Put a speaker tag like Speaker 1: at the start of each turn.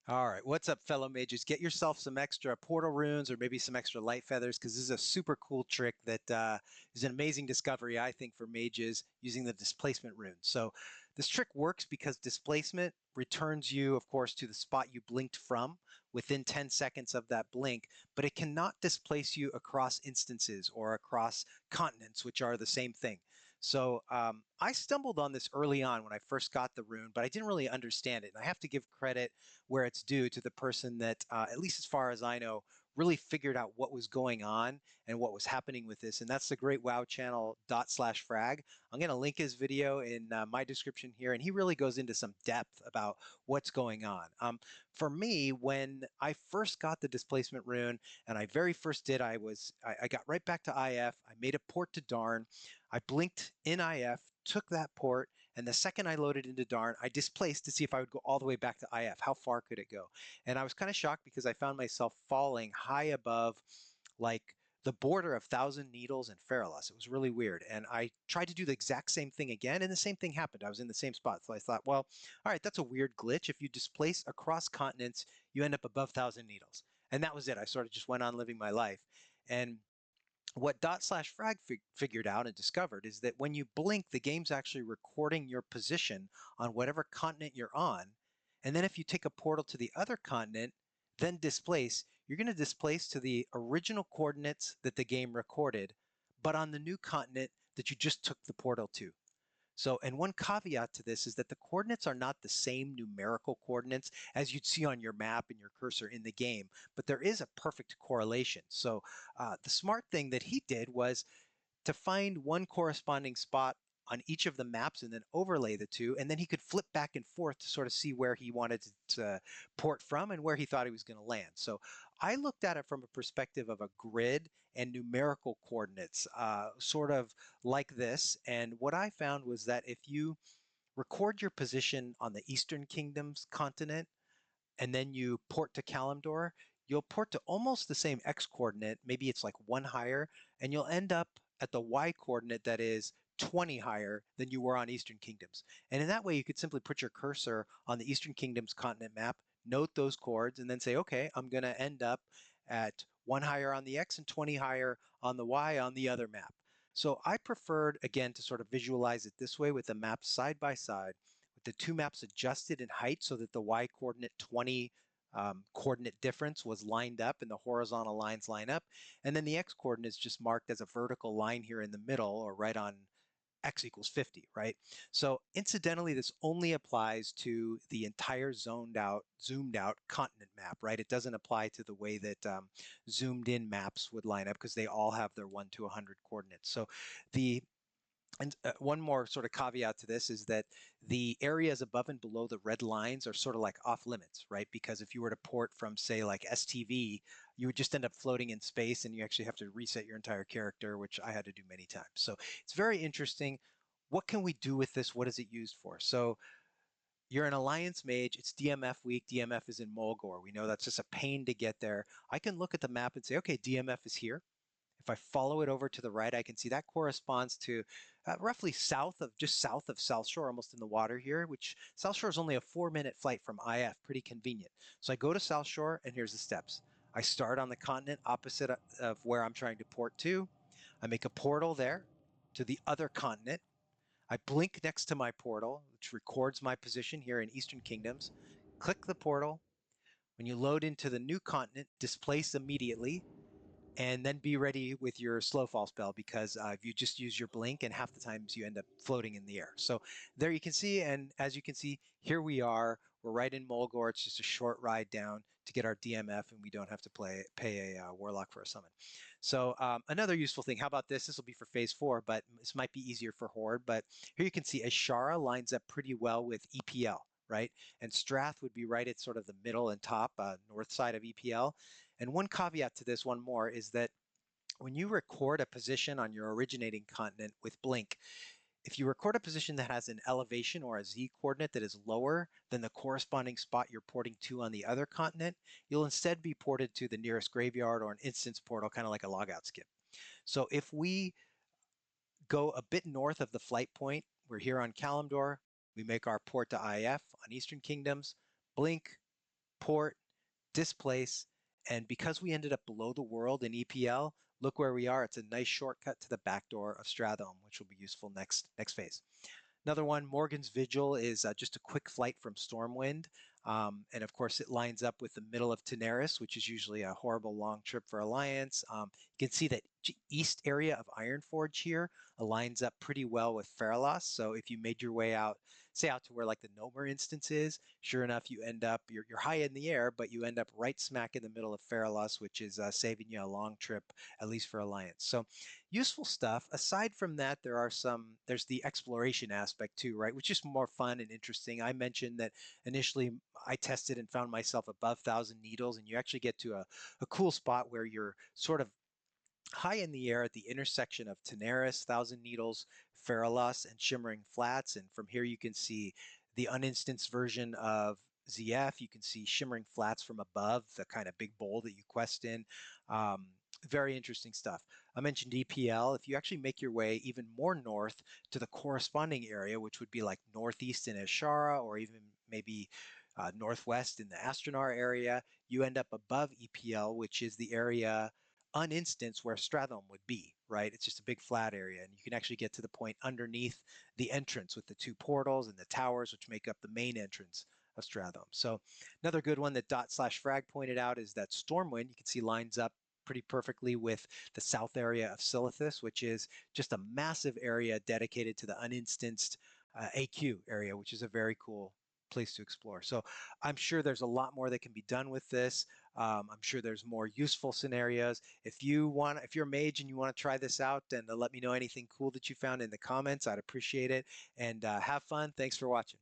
Speaker 1: All right, what's up, fellow mages? Get yourself some extra portal runes or maybe some extra light feathers because this is a super cool trick that is an amazing discovery, I think, for mages using the displacement rune. So this trick works because displacement returns you, of course, to the spot you blinked from within 10 seconds of that blink, but it cannot displace you across instances or across continents, which are the same thing. So I stumbled on this early on when I first got the rune, but I didn't really understand it. And I have to give credit where it's due to the person that, at least as far as I know, really figured out what was going on and what was happening with this. And that's the great WoW channel /frag. I'm going to link his video in my description here. And he really goes into some depth about what's going on. For me, when I first got the displacement rune and I very first did, I got right back to IF. I made a port to Darn. I blinked in IF, took that port, and the second I loaded into Darn, I displaced to see if I would go all the way back to IF. How far could it go? And I was kind of shocked because I found myself falling high above like the border of Thousand Needles and Feralas. It was really weird. And I tried to do the exact same thing again, and the same thing happened. I was in the same spot. So I thought, well, all right, that's a weird glitch. If you displace across continents, you end up above Thousand Needles. And that was it. I sort of just went on living my life. And what /frag figured out and discovered is that when you blink, the game's actually recording your position on whatever continent you're on. And then if you take a portal to the other continent, then displace, you're going to displace to the original coordinates that the game recorded, but on the new continent that you just took the portal to. So, and one caveat to this is that the coordinates are not the same numerical coordinates as you'd see on your map and your cursor in the game, but there is a perfect correlation. So the smart thing that he did was to find one corresponding spot on each of the maps and then overlay the two, and then he could flip back and forth to sort of see where he wanted to port from and where he thought he was going to land. So I looked at it from a perspective of a grid and numerical coordinates, sort of like this. And what I found was that if you record your position on the Eastern Kingdom's continent and then you port to Kalimdor, you'll port to almost the same X coordinate. Maybe it's like one higher, and you'll end up at the Y coordinate that is 20 higher than you were on Eastern Kingdoms. And in that way, you could simply put your cursor on the Eastern Kingdoms continent map, note those chords, and then say, okay, I'm going to end up at one higher on the X and 20 higher on the Y on the other map. So I preferred, again, to sort of visualize it this way with the maps side by side, with the two maps adjusted in height so that the Y coordinate 20 coordinate difference was lined up and the horizontal lines line up. And then the X coordinate is just marked as a vertical line here in the middle or right on X equals 50, right? So incidentally, this only applies to the entire zoomed out continent map, right? It doesn't apply to the way that zoomed in maps would line up because they all have their 1 to 100 coordinates. So the and one more sort of caveat to this is that the areas above and below the red lines are sort of like off limits, right? Because if you were to port from, say, like STV, you would just end up floating in space and you actually have to reset your entire character, which I had to do many times. So it's very interesting. What can we do with this? What is it used for? So you're an Alliance Mage. It's DMF week. DMF is in Mulgore. We know that's just a pain to get there. I can look at the map and say, okay, DMF is here. If I follow it over to the right, I can see that corresponds to roughly just south of South Shore, almost in the water here, which South Shore is only a 4-minute flight from IF, pretty convenient. So I go to South Shore, and here's the steps. I start on the continent opposite of where I'm trying to port to. I make a portal there to the other continent. I blink next to my portal, which records my position here in Eastern Kingdoms. Click the portal. When you load into the new continent, displace immediately, and then be ready with your slow fall spell because if you just use your blink and half the times you end up floating in the air. So there you can see, and as you can see, here we are. We're right in Mulgore. It's just a short ride down to get our DMF, and we don't have to pay a Warlock for a summon. So another useful thing, how about this? This will be for phase 4, but this might be easier for Horde. But here you can see Ashara lines up pretty well with EPL, right? And Strath would be right at sort of the middle and top, north side of EPL. And one caveat to this, one more, is that when you record a position on your originating continent with Blink, if you record a position that has an elevation or a z coordinate that is lower than the corresponding spot you're porting to on the other continent, you'll instead be ported to the nearest graveyard or an instance portal, kind of like a logout skip. So if we go a bit north of the flight point, we're here on Kalimdor, we make our port to IF on Eastern Kingdoms, Blink, port, displace, and because we ended up below the world in EPL, look where we are. It's a nice shortcut to the back door of Stratholme, which will be useful next phase. Another one, Morgan's Vigil, is just a quick flight from Stormwind. And of course, it lines up with the middle of Tenaris, which is usually a horrible long trip for Alliance. You can see that east area of Ironforge here aligns up pretty well with Faralos. So if you made your way out, say out to where like the Nomer instance is, sure enough, you end up, you're high in the air, but you end up right smack in the middle of Faralos, which is saving you a long trip, at least for Alliance. So useful stuff. Aside from that, there's the exploration aspect too, right? Which is more fun and interesting. I mentioned that initially I tested and found myself above 1,000 needles, and you actually get to a cool spot where you're sort of high in the air at the intersection of Tenaris, Thousand Needles, Faralos, and Shimmering Flats. And from here you can see the uninstanced version of ZF. You can see Shimmering Flats from above, the kind of big bowl that you quest in. Very interesting stuff. I mentioned EPL. If you actually make your way even more north to the corresponding area, which would be like northeast in Ashara, or even maybe northwest in the Astronar area, you end up above EPL, which is the area uninstance where Stratholme would be, right? It's just a big flat area, and you can actually get to the point underneath the entrance with the two portals and the towers, which make up the main entrance of Stratholme. So another good one that Dot/Frag pointed out is that Stormwind, you can see, lines up pretty perfectly with the south area of Silithus, which is just a massive area dedicated to the uninstanced AQ area, which is a very cool place to explore. So I'm sure there's a lot more that can be done with this. I'm sure there's more useful scenarios. If you're a mage and you want to try this out, and let me know anything cool that you found in the comments, I'd appreciate it. And have fun. Thanks for watching.